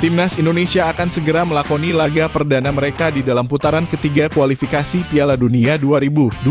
Timnas Indonesia akan segera melakoni laga perdana mereka di dalam putaran ketiga kualifikasi Piala Dunia 2026.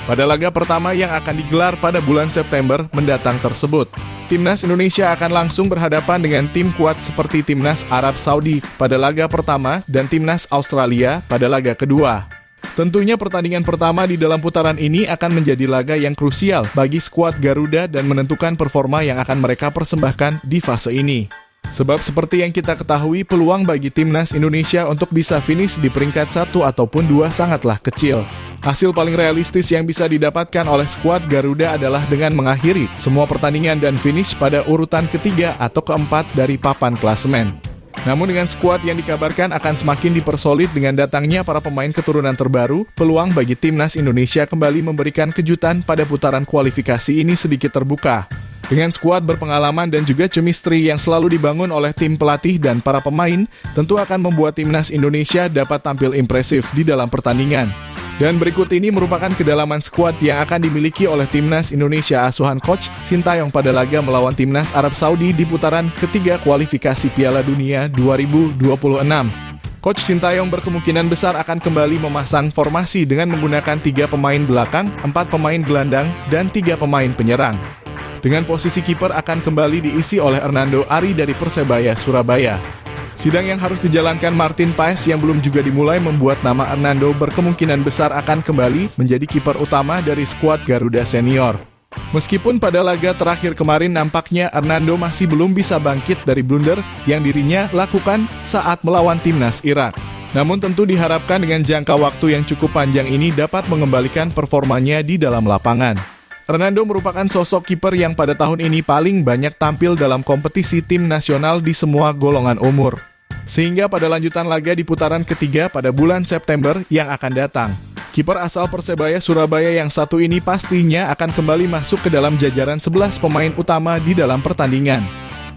Pada laga pertama yang akan digelar pada bulan September mendatang tersebut, Timnas Indonesia akan langsung berhadapan dengan tim kuat seperti Timnas Arab Saudi pada laga pertama dan Timnas Australia pada laga kedua. Tentunya pertandingan pertama di dalam putaran ini akan menjadi laga yang krusial bagi skuad Garuda dan menentukan performa yang akan mereka persembahkan di fase ini. Sebab seperti yang kita ketahui, peluang bagi Timnas Indonesia untuk bisa finish di peringkat 1 ataupun 2 sangatlah kecil. Hasil paling realistis yang bisa didapatkan oleh skuad Garuda adalah dengan mengakhiri semua pertandingan dan finish pada urutan ketiga atau keempat dari papan klasemen. Namun dengan skuad yang dikabarkan akan semakin dipersolid dengan datangnya para pemain keturunan terbaru, peluang bagi Timnas Indonesia kembali memberikan kejutan pada putaran kualifikasi ini sedikit terbuka. Dengan skuad berpengalaman dan juga chemistry yang selalu dibangun oleh tim pelatih dan para pemain, tentu akan membuat Timnas Indonesia dapat tampil impresif di dalam pertandingan. Dan berikut ini merupakan kedalaman skuad yang akan dimiliki oleh Timnas Indonesia asuhan Coach Sintayong pada laga melawan Timnas Arab Saudi di putaran ketiga kualifikasi Piala Dunia 2026. Coach Sintayong berkemungkinan besar akan kembali memasang formasi dengan menggunakan 3 pemain belakang, 4 pemain gelandang, dan 3 pemain penyerang. Dengan posisi kiper akan kembali diisi oleh Hernando Ari dari Persebaya Surabaya. Sidang yang harus dijalankan Martin Paes yang belum juga dimulai membuat nama Hernando berkemungkinan besar akan kembali menjadi kiper utama dari skuad Garuda Senior. Meskipun pada laga terakhir kemarin nampaknya Hernando masih belum bisa bangkit dari blunder yang dirinya lakukan saat melawan Timnas Irak. Namun tentu diharapkan dengan jangka waktu yang cukup panjang ini dapat mengembalikan performanya di dalam lapangan. Hernando merupakan sosok kiper yang pada tahun ini paling banyak tampil dalam kompetisi tim nasional di semua golongan umur. Sehingga pada lanjutan laga di putaran ketiga pada bulan September yang akan datang, kiper asal Persebaya Surabaya yang satu ini pastinya akan kembali masuk ke dalam jajaran 11 pemain utama di dalam pertandingan.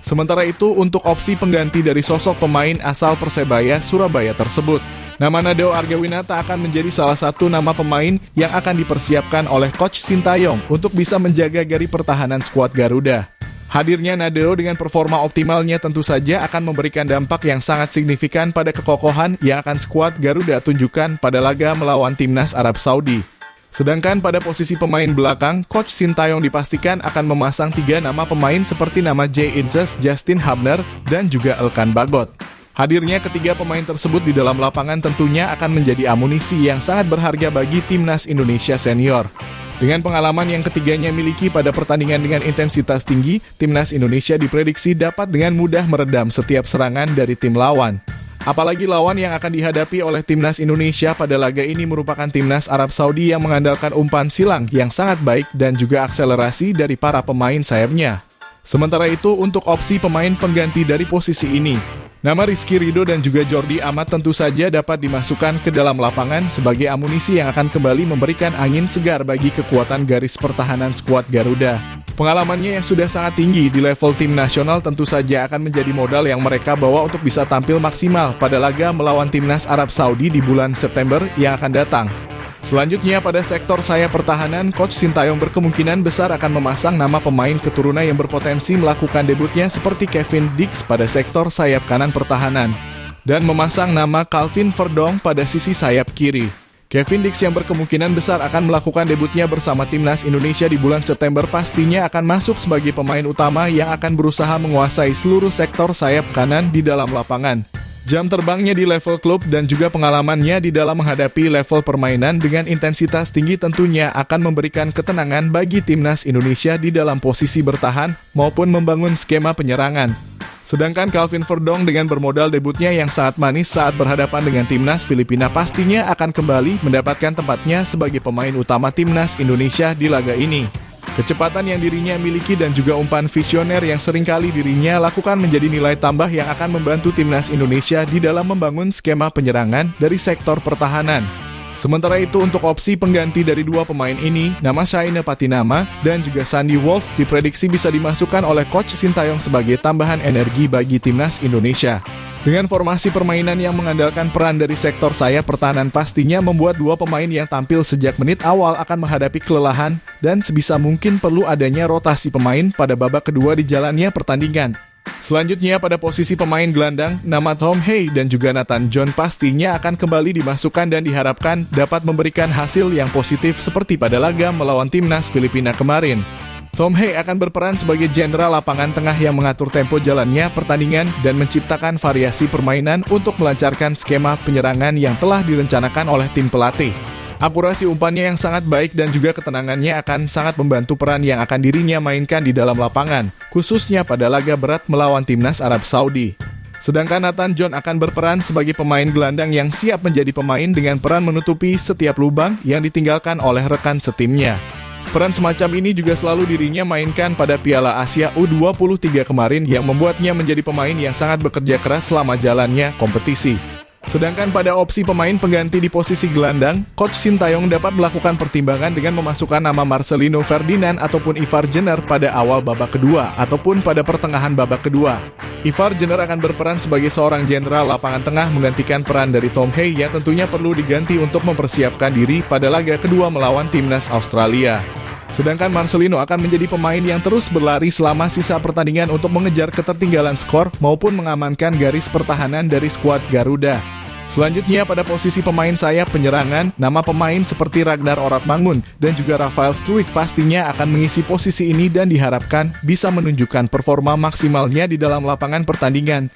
Sementara itu untuk opsi pengganti dari sosok pemain asal Persebaya Surabaya tersebut, nama Nadeo Argawinata akan menjadi salah satu nama pemain yang akan dipersiapkan oleh Coach Sintayong untuk bisa menjaga garis pertahanan skuad Garuda. Hadirnya Nadeo dengan performa optimalnya tentu saja akan memberikan dampak yang sangat signifikan pada kekokohan yang akan skuad Garuda tunjukkan pada laga melawan Timnas Arab Saudi. Sedangkan pada posisi pemain belakang, Coach Sintayong dipastikan akan memasang 3 nama pemain seperti nama Jay Itzes, Justin Hubner, dan juga Elkan Bagot. Hadirnya ketiga pemain tersebut di dalam lapangan tentunya akan menjadi amunisi yang sangat berharga bagi Timnas Indonesia Senior. Dengan pengalaman yang ketiganya miliki pada pertandingan dengan intensitas tinggi, Timnas Indonesia diprediksi dapat dengan mudah meredam setiap serangan dari tim lawan. Apalagi lawan yang akan dihadapi oleh Timnas Indonesia pada laga ini merupakan Timnas Arab Saudi yang mengandalkan umpan silang yang sangat baik dan juga akselerasi dari para pemain sayapnya. Sementara itu untuk opsi pemain pengganti dari posisi ini, nama Rizky Ridho dan juga Jordi Amat tentu saja dapat dimasukkan ke dalam lapangan sebagai amunisi yang akan kembali memberikan angin segar bagi kekuatan garis pertahanan skuad Garuda. Pengalamannya yang sudah sangat tinggi di level tim nasional tentu saja akan menjadi modal yang mereka bawa untuk bisa tampil maksimal pada laga melawan Timnas Arab Saudi di bulan September yang akan datang. Selanjutnya pada sektor sayap pertahanan, Coach Sintayong berkemungkinan besar akan memasang nama pemain keturunan yang berpotensi melakukan debutnya seperti Kevin Dix pada sektor sayap kanan pertahanan, dan memasang nama Calvin Verdong pada sisi sayap kiri. Kevin Dix yang berkemungkinan besar akan melakukan debutnya bersama Timnas Indonesia di bulan September pastinya akan masuk sebagai pemain utama yang akan berusaha menguasai seluruh sektor sayap kanan di dalam lapangan. Jam terbangnya di level klub dan juga pengalamannya di dalam menghadapi level permainan dengan intensitas tinggi tentunya akan memberikan ketenangan bagi Timnas Indonesia di dalam posisi bertahan maupun membangun skema penyerangan. Sedangkan Calvin Verdong dengan bermodal debutnya yang sangat manis saat berhadapan dengan Timnas Filipina pastinya akan kembali mendapatkan tempatnya sebagai pemain utama Timnas Indonesia di laga ini. Kecepatan yang dirinya miliki dan juga umpan visioner yang seringkali dirinya lakukan menjadi nilai tambah yang akan membantu Timnas Indonesia di dalam membangun skema penyerangan dari sektor pertahanan. Sementara itu untuk opsi pengganti dari 2 pemain ini, nama Shaina Patinama dan juga Sandy Wolf diprediksi bisa dimasukkan oleh Coach Sintayong sebagai tambahan energi bagi Timnas Indonesia. Dengan formasi permainan yang mengandalkan peran dari sektor sayap pertahanan pastinya membuat 2 pemain yang tampil sejak menit awal akan menghadapi kelelahan dan sebisa mungkin perlu adanya rotasi pemain pada babak kedua di jalannya pertandingan. Selanjutnya pada posisi pemain gelandang, nama Tom Hay dan juga Nathan John pastinya akan kembali dimasukkan dan diharapkan dapat memberikan hasil yang positif seperti pada laga melawan timnas Filipina kemarin. Tom Hay akan berperan sebagai jenderal lapangan tengah yang mengatur tempo jalannya pertandingan dan menciptakan variasi permainan untuk melancarkan skema penyerangan yang telah direncanakan oleh tim pelatih. Akurasi umpannya yang sangat baik dan juga ketenangannya akan sangat membantu peran yang akan dirinya mainkan di dalam lapangan, khususnya pada laga berat melawan timnas Arab Saudi. Sedangkan Nathan John akan berperan sebagai pemain gelandang yang siap menjadi pemain dengan peran menutupi setiap lubang yang ditinggalkan oleh rekan setimnya. Peran semacam ini juga selalu dirinya mainkan pada Piala Asia U23 kemarin yang membuatnya menjadi pemain yang sangat bekerja keras selama jalannya kompetisi. Sedangkan pada opsi pemain pengganti di posisi gelandang, Coach Sintayong dapat melakukan pertimbangan dengan memasukkan nama Marcelino Ferdinand ataupun Ivar Jenner pada awal babak kedua ataupun pada pertengahan babak kedua. Ivar Jenner akan berperan sebagai seorang jenderal lapangan tengah menggantikan peran dari Tom Hay yang tentunya perlu diganti untuk mempersiapkan diri pada laga kedua melawan timnas Australia. Sedangkan Marcelino akan menjadi pemain yang terus berlari selama sisa pertandingan untuk mengejar ketertinggalan skor maupun mengamankan garis pertahanan dari skuad Garuda. Selanjutnya pada posisi pemain sayap penyerangan, nama pemain seperti Ragnar Oratmangun dan juga Rafael Struijk pastinya akan mengisi posisi ini dan diharapkan bisa menunjukkan performa maksimalnya di dalam lapangan pertandingan.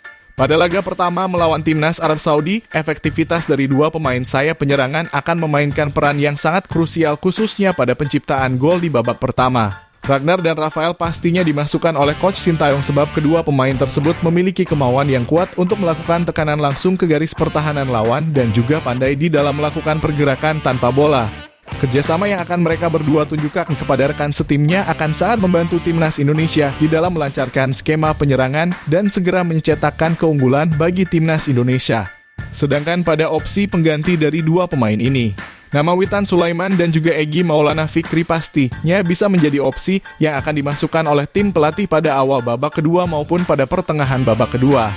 Pada laga pertama melawan timnas Arab Saudi, efektivitas dari dua pemain sayap penyerangan akan memainkan peran yang sangat krusial khususnya pada penciptaan gol di babak pertama. Ragnar dan Rafael pastinya dimasukkan oleh Coach Sintayong sebab kedua pemain tersebut memiliki kemauan yang kuat untuk melakukan tekanan langsung ke garis pertahanan lawan dan juga pandai di dalam melakukan pergerakan tanpa bola. Kerjasama yang akan mereka berdua tunjukkan kepada rekan setimnya akan sangat membantu timnas Indonesia di dalam melancarkan skema penyerangan dan segera mencetakkan keunggulan bagi timnas Indonesia. Sedangkan pada opsi pengganti dari dua pemain ini, nama Witan Sulaiman dan juga Egy Maulana Fikri pastinya bisa menjadi opsi yang akan dimasukkan oleh tim pelatih pada awal babak kedua maupun pada pertengahan babak kedua.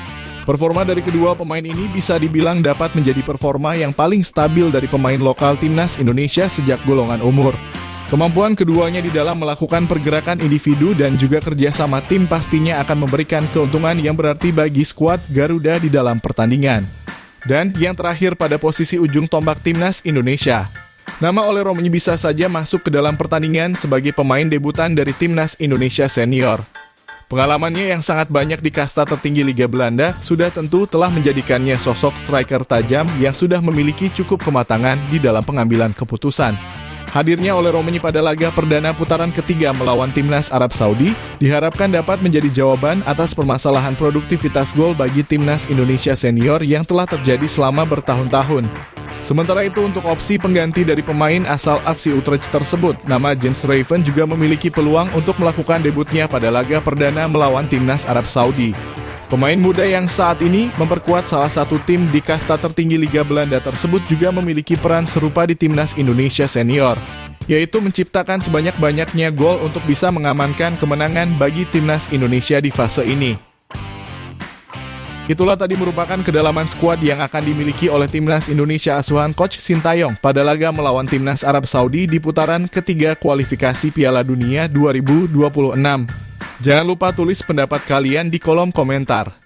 Performa dari kedua pemain ini bisa dibilang dapat menjadi performa yang paling stabil dari pemain lokal timnas Indonesia sejak golongan umur. Kemampuan keduanya di dalam melakukan pergerakan individu dan juga kerjasama tim pastinya akan memberikan keuntungan yang berarti bagi skuad Garuda di dalam pertandingan. Dan yang terakhir pada posisi ujung tombak timnas Indonesia, nama Ole Romanyi bisa saja masuk ke dalam pertandingan sebagai pemain debutan dari timnas Indonesia senior. Pengalamannya yang sangat banyak di kasta tertinggi Liga Belanda sudah tentu telah menjadikannya sosok striker tajam yang sudah memiliki cukup kematangan di dalam pengambilan keputusan. Hadirnya Ole Romanyi pada laga perdana putaran ketiga melawan timnas Arab Saudi diharapkan dapat menjadi jawaban atas permasalahan produktivitas gol bagi timnas Indonesia senior yang telah terjadi selama bertahun-tahun. Sementara itu untuk opsi pengganti dari pemain asal FC Utrecht tersebut, nama Jens Raven juga memiliki peluang untuk melakukan debutnya pada laga perdana melawan timnas Arab Saudi. Pemain muda yang saat ini memperkuat salah satu tim di kasta tertinggi Liga Belanda tersebut juga memiliki peran serupa di timnas Indonesia senior, yaitu menciptakan sebanyak-banyaknya gol untuk bisa mengamankan kemenangan bagi timnas Indonesia di fase ini. Itulah tadi merupakan kedalaman skuad yang akan dimiliki oleh timnas Indonesia asuhan Coach Sintayong pada laga melawan timnas Arab Saudi di putaran ketiga kualifikasi Piala Dunia 2026. Jangan lupa tulis pendapat kalian di kolom komentar.